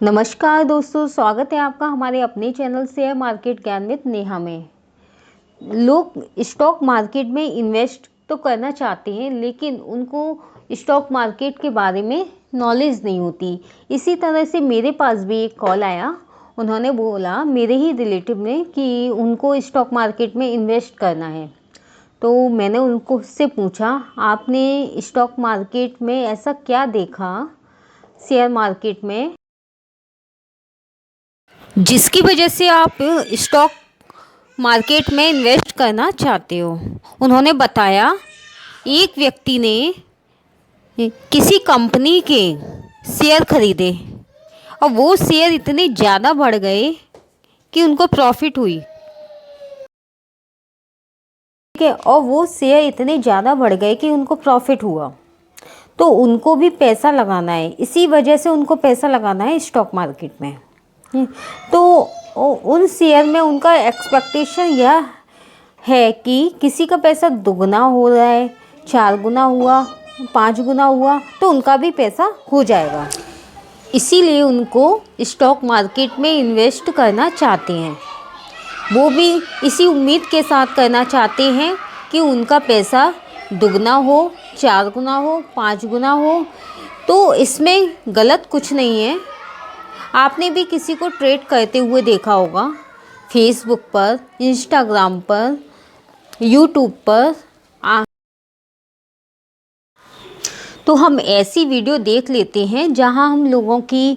नमस्कार दोस्तों, स्वागत है आपका हमारे अपने चैनल शेयर मार्केट ज्ञान विद नेहा में। लोग स्टॉक मार्केट में इन्वेस्ट तो करना चाहते हैं, लेकिन उनको स्टॉक मार्केट के बारे में नॉलेज नहीं होती। इसी तरह से मेरे पास भी एक कॉल आया। उन्होंने बोला मेरे ही रिलेटिव ने कि उनको स्टॉक मार्केट में इन्वेस्ट करना है। तो मैंने उनको उससे पूछा, आपने स्टॉक मार्केट में ऐसा क्या देखा शेयर मार्केट में जिसकी वजह से आप स्टॉक मार्केट में इन्वेस्ट करना चाहते हो। उन्होंने बताया, एक व्यक्ति ने किसी कंपनी के शेयर खरीदे और वो शेयर इतने ज़्यादा बढ़ गए कि उनको प्रॉफिट हुई। ठीक है, और वो शेयर इतने ज़्यादा बढ़ गए कि उनको प्रॉफिट हुआ। तो उनको भी पैसा लगाना है, इसी वजह से उनको पैसा लगाना है स्टॉक मार्केट में। तो उन शेयर में उनका एक्सपेक्टेशन यह है कि किसी का पैसा दुगना हो रहा है, 4 गुना हुआ, 5 गुना हुआ, तो उनका भी पैसा हो जाएगा। इसीलिए उनको स्टॉक मार्केट में इन्वेस्ट करना चाहते हैं। वो भी इसी उम्मीद के साथ करना चाहते हैं कि उनका पैसा दुगना हो, 4 गुना हो, 5 गुना हो। तो इसमें गलत कुछ नहीं है। आपने भी किसी को ट्रेड करते हुए देखा होगा, फेसबुक पर, इंस्टाग्राम पर, यूट्यूब पर। तो हम ऐसी वीडियो देख लेते हैं जहां हम लोगों की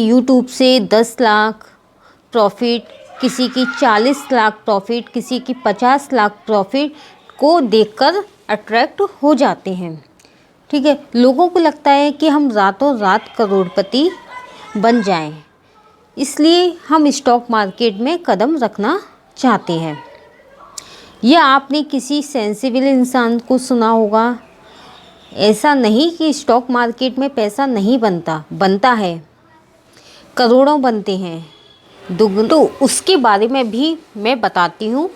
यूट्यूब से 10 लाख प्रॉफिट, किसी की 40 लाख प्रॉफिट, किसी की 50 लाख प्रॉफिट को देखकर अट्रैक्ट हो जाते हैं। ठीक है, लोगों को लगता है कि हम रातों रात करोड़पति बन जाएं, इसलिए हम स्टॉक मार्केट में कदम रखना चाहते हैं। यह आपने किसी सेंसिबल इंसान को सुना होगा। ऐसा नहीं कि स्टॉक मार्केट में पैसा नहीं बनता है, करोड़ों बनते हैं, दुगने। तो उसके बारे में भी मैं बताती हूँ।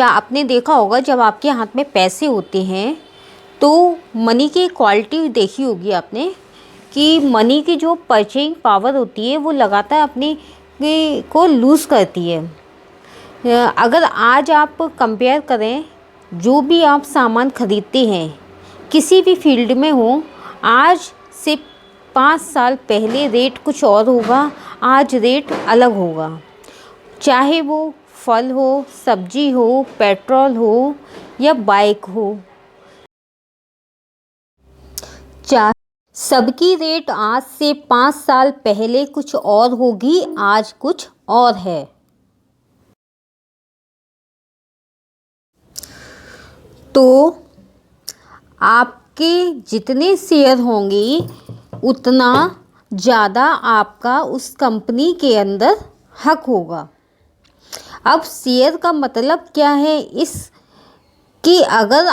आपने देखा होगा, जब आपके हाथ में पैसे होते हैं तो मनी की क्वालिटी देखी होगी आपने कि मनी की जो परचेइंग पावर होती है वो लगातार अपने को लूज़ करती है। अगर आज आप कंपेयर करें, जो भी आप सामान खरीदते हैं किसी भी फील्ड में हो, आज से 5 साल पहले रेट कुछ और होगा, आज रेट अलग होगा। चाहे वो फल हो, सब्जी हो, पेट्रोल हो या बाइक हो, सबकी रेट आज से 5 साल पहले कुछ और होगी, आज कुछ और है। तो आपके जितने शेयर होंगे उतना ज़्यादा आपका उस कंपनी के अंदर हक होगा। अब शेयर का मतलब क्या है, इस कि अगर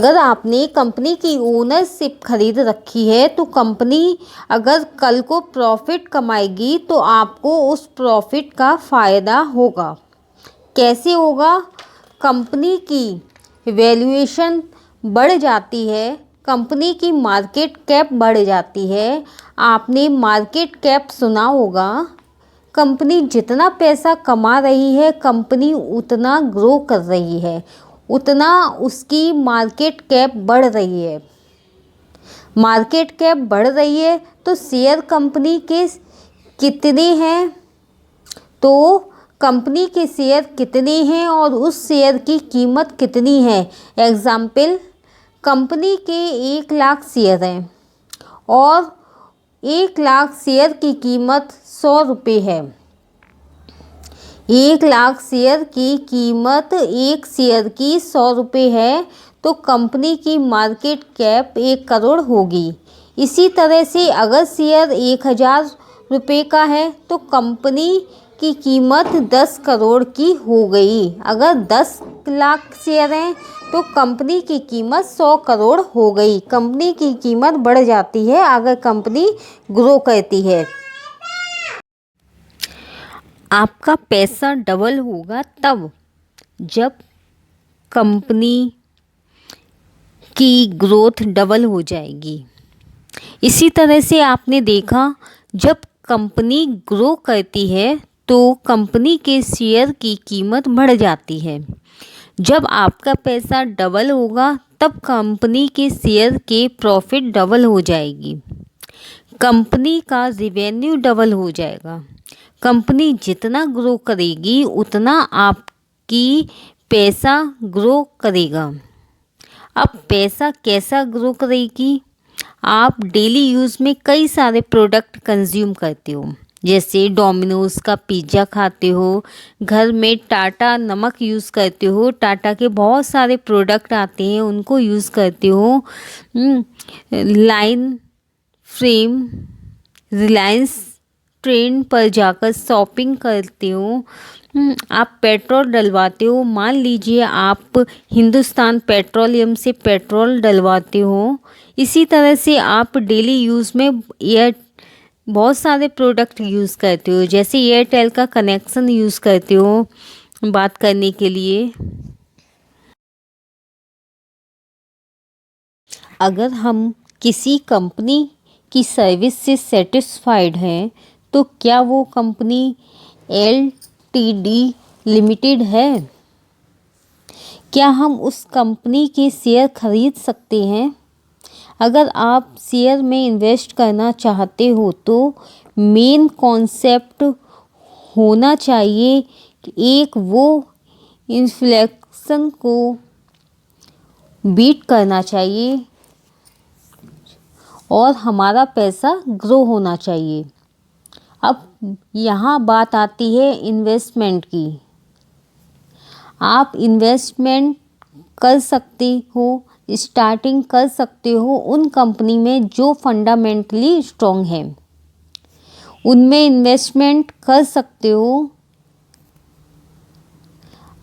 आपने कंपनी की ओनरशिप खरीद रखी है, तो कंपनी अगर कल को प्रॉफिट कमाएगी तो आपको उस प्रॉफिट का फ़ायदा होगा। कैसे होगा? कंपनी की वैल्यूएशन बढ़ जाती है, कंपनी की मार्केट कैप बढ़ जाती है। आपने मार्केट कैप सुना होगा। कंपनी जितना पैसा कमा रही है, कंपनी उतना ग्रो कर रही है, उतना उसकी मार्केट कैप बढ़ रही है। मार्केट कैप बढ़ रही है तो शेयर कंपनी के कितने हैं, तो कंपनी के शेयर कितने हैं और उस शेयर की कीमत कितनी है। एग्जाम्पल, कंपनी के 1 लाख शेयर हैं और 1 लाख शेयर की कीमत 100 रुपये है। 1 लाख शेयर की कीमत, एक शेयर की 100 रुपये है, तो कंपनी की मार्केट कैप 1 करोड़ होगी। इसी तरह से अगर शेयर 1000 रुपये का है तो कंपनी की कीमत 10 करोड़ की हो गई। अगर 10 लाख शेयर हैं तो कंपनी की कीमत 100 करोड़ हो गई। कंपनी की कीमत बढ़ जाती है अगर कंपनी ग्रो करती है। आपका पैसा डबल होगा तब जब कंपनी की ग्रोथ डबल हो जाएगी। इसी तरह से आपने देखा, जब कंपनी ग्रो करती है तो कंपनी के शेयर की कीमत बढ़ जाती है। जब आपका पैसा डबल होगा तब कंपनी के शेयर के प्रॉफिट डबल हो जाएगी, कंपनी का रिवेन्यू डबल हो जाएगा। कंपनी जितना ग्रो करेगी उतना आपकी पैसा ग्रो करेगा। अब पैसा कैसा ग्रो करेगी? आप डेली यूज़ में कई सारे प्रोडक्ट कंज्यूम करते हो, जैसे डोमिनोज़ का पिज़्ज़ा खाते हो, घर में टाटा नमक यूज़ करते हो, टाटा के बहुत सारे प्रोडक्ट आते हैं उनको यूज़ करते हो, लाइन फ्रेम रिलायंस ट्रेंड पर जाकर शॉपिंग करते हो, आप पेट्रोल डलवाते हो। मान लीजिए आप हिंदुस्तान पेट्रोलियम से पेट्रोल डलवाते हो। इसी तरह से आप डेली यूज़ में बहुत सारे प्रोडक्ट यूज़ करते हो, जैसे एयरटेल का कनेक्शन यूज़ करते हो बात करने के लिए। अगर हम किसी कंपनी की सर्विस से सेटिस्फाइड हैं तो क्या वो कंपनी एलटीडी लिमिटेड है? क्या हम उस कंपनी के शेयर खरीद सकते हैं? अगर आप शेयर में इन्वेस्ट करना चाहते हो तो मेन कॉन्सेप्ट होना चाहिए कि एक वो इन्फ्लेशन को बीट करना चाहिए और हमारा पैसा ग्रो होना चाहिए। अब यहाँ बात आती है इन्वेस्टमेंट की। आप इन्वेस्टमेंट कर सकते हो, स्टार्टिंग कर सकते हो उन कंपनी में जो फंडामेंटली स्ट्रॉन्ग है, उनमें इन्वेस्टमेंट कर सकते हो।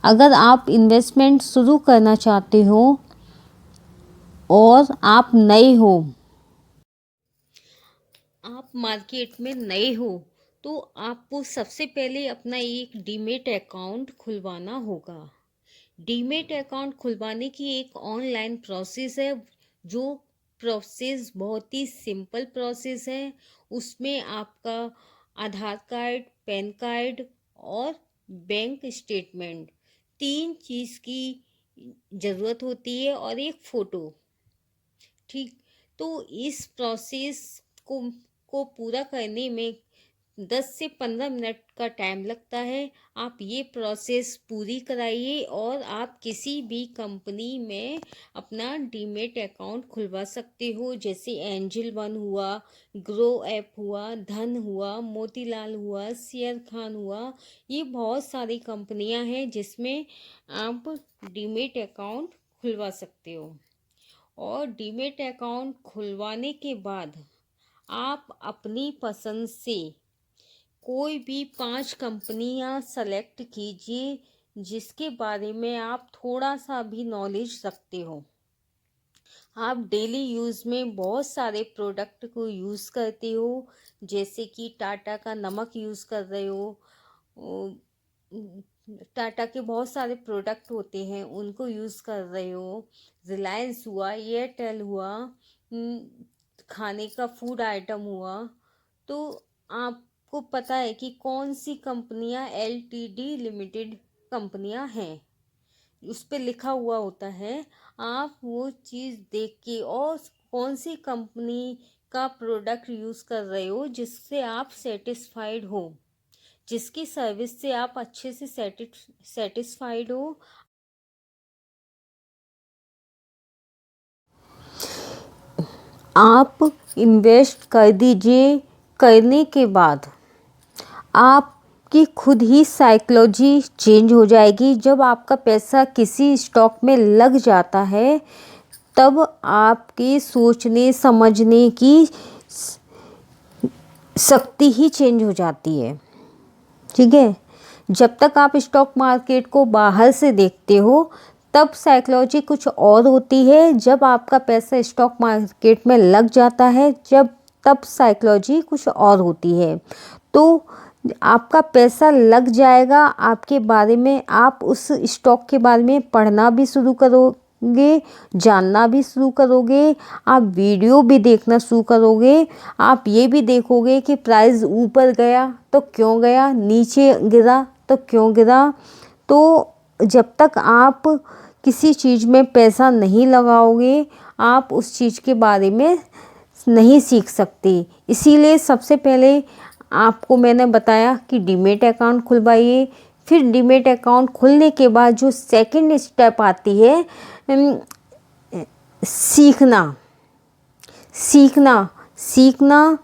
अगर आप इन्वेस्टमेंट शुरू करना चाहते हो और आप नए हो, आप मार्केट में नए हो, तो आपको सबसे पहले अपना एक डीमेट अकाउंट खुलवाना होगा। डीमेट अकाउंट खुलवाने की एक ऑनलाइन प्रोसेस है, जो प्रोसेस बहुत ही सिंपल प्रोसेस है। उसमें आपका आधार कार्ड, पैन कार्ड और बैंक स्टेटमेंट, 3 चीज़ की ज़रूरत होती है और एक फ़ोटो। ठीक, तो इस प्रोसेस को पूरा करने में 10 से 15 मिनट का टाइम लगता है। आप ये प्रोसेस पूरी कराइए और आप किसी भी कंपनी में अपना डीमेट अकाउंट खुलवा सकते हो, जैसे एंजल वन हुआ, ग्रो ऐप हुआ, धन हुआ, मोतीलाल हुआ, शेयर खान हुआ। ये बहुत सारी कंपनियां हैं जिसमें आप डीमेट अकाउंट खुलवा सकते हो। और डीमेट अकाउंट खुलवाने के बाद आप अपनी पसंद से कोई भी 5 कंपनियां सेलेक्ट कीजिए जिसके बारे में आप थोड़ा सा भी नॉलेज रखते हो। आप डेली यूज़ में बहुत सारे प्रोडक्ट को यूज़ करते हो, जैसे कि टाटा का नमक यूज़ कर रहे हो, टाटा के बहुत सारे प्रोडक्ट होते हैं उनको यूज़ कर रहे हो, रिलायंस हुआ, एयरटेल हुआ, खाने का फूड आइटम हुआ, तो आपको पता है कि कौन सी कंपनियां एलटीडी लिमिटेड कंपनियां हैं, उस पर लिखा हुआ होता है। आप वो चीज़ देख के और कौन सी कंपनी का प्रोडक्ट यूज़ कर रहे हो जिससे आप सेटिस्फाइड हो, जिसकी सर्विस से आप अच्छे से सेटिस्फाइड हो, आप इन्वेस्ट कर दीजिए। करने के बाद आपकी खुद ही साइकोलॉजी चेंज हो जाएगी। जब आपका पैसा किसी स्टॉक में लग जाता है तब आपकी सोचने समझने की शक्ति ही चेंज हो जाती है। ठीक है, जब तक आप स्टॉक मार्केट को बाहर से देखते हो तब साइकोलॉजी कुछ और होती है। जब आपका पैसा स्टॉक मार्केट में लग जाता है तब साइकोलॉजी कुछ और होती है। तो आपका पैसा लग जाएगा, आपके बारे में आप उस स्टॉक के बारे में पढ़ना भी शुरू जानना भी शुरू करोगे, आप वीडियो भी देखना शुरू करोगे। आप ये भी देखोगे कि प्राइस ऊपर गया तो क्यों गया, नीचे गिरा तो क्यों गिरा। तो जब तक आप किसी चीज़ में पैसा नहीं लगाओगे, आप उस चीज़ के बारे में नहीं सीख सकते। इसीलिए सबसे पहले आपको मैंने बताया कि डीमैट अकाउंट खुलवाइए। फिर डीमैट अकाउंट खुलने के बाद जो सेकंड स्टेप आती है, सीखना सीखना सीखना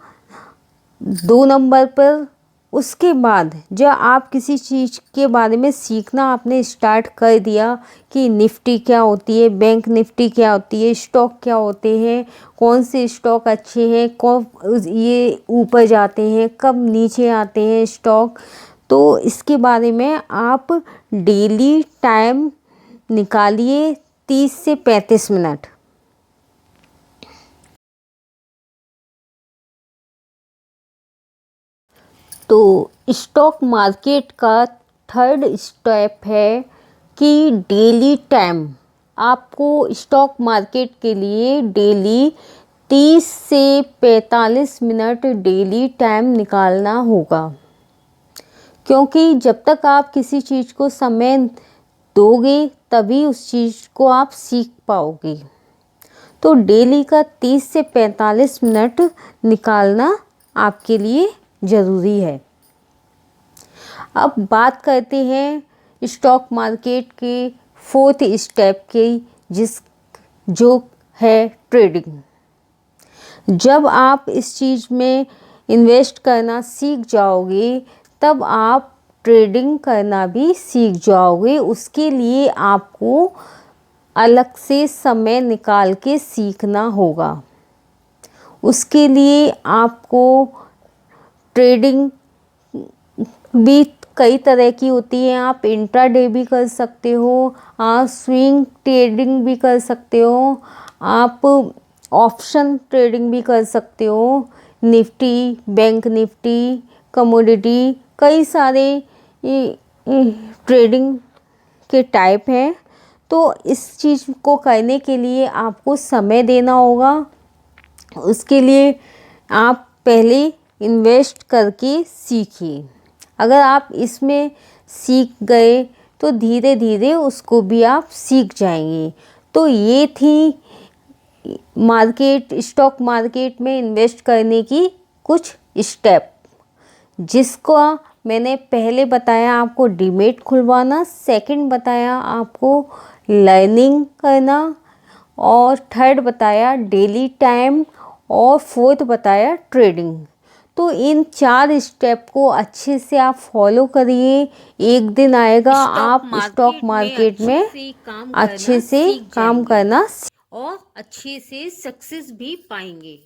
2 नंबर पर। उसके बाद जब आप किसी चीज़ के बारे में सीखना आपने स्टार्ट कर दिया कि निफ्टी क्या होती है, बैंक निफ्टी क्या होती है, स्टॉक क्या होते हैं, कौन से स्टॉक अच्छे हैं, कब ये ऊपर जाते हैं, कब नीचे आते हैं स्टॉक, तो इसके बारे में आप डेली टाइम निकालिए 30 से 35 मिनट। तो स्टॉक मार्केट का थर्ड स्टेप है कि डेली टाइम। आपको स्टॉक मार्केट के लिए डेली 30 से 45 मिनट डेली टाइम निकालना होगा, क्योंकि जब तक आप किसी चीज़ को समय दोगे तभी उस चीज़ को आप सीख पाओगे। तो डेली का 30 से 45 मिनट निकालना आपके लिए ज़रूरी है। अब बात करते हैं स्टॉक मार्केट के फोर्थ स्टेप की, जो है ट्रेडिंग। जब आप इस चीज़ में इन्वेस्ट करना सीख जाओगे तब आप ट्रेडिंग करना भी सीख जाओगे। उसके लिए आपको अलग से समय निकाल के सीखना होगा। उसके लिए आपको ट्रेडिंग भी कई तरह की होती है। आप इंट्राडे भी कर सकते हो, आप स्विंग ट्रेडिंग भी कर सकते हो, आप ऑप्शन ट्रेडिंग भी कर सकते हो। निफ्टी, बैंक निफ्टी, कमोडिटी, कई सारे ट्रेडिंग के टाइप हैं। तो इस चीज़ को करने के लिए आपको समय देना होगा। उसके लिए आप पहले इन्वेस्ट करके सीखिए। अगर आप इसमें सीख गए तो धीरे धीरे उसको भी आप सीख जाएंगे। तो ये थी स्टॉक मार्केट में इन्वेस्ट करने की कुछ स्टेप, जिसको मैंने पहले बताया आपको डीमैट खुलवाना, सेकंड बताया आपको लर्निंग करना, और थर्ड बताया डेली टाइम, और फोर्थ बताया ट्रेडिंग। तो इन 4 स्टेप को अच्छे से आप फॉलो करिए। एक दिन आएगा आप स्टॉक मार्केट में अच्छे से काम करना और अच्छे से सक्सेस भी पाएंगे।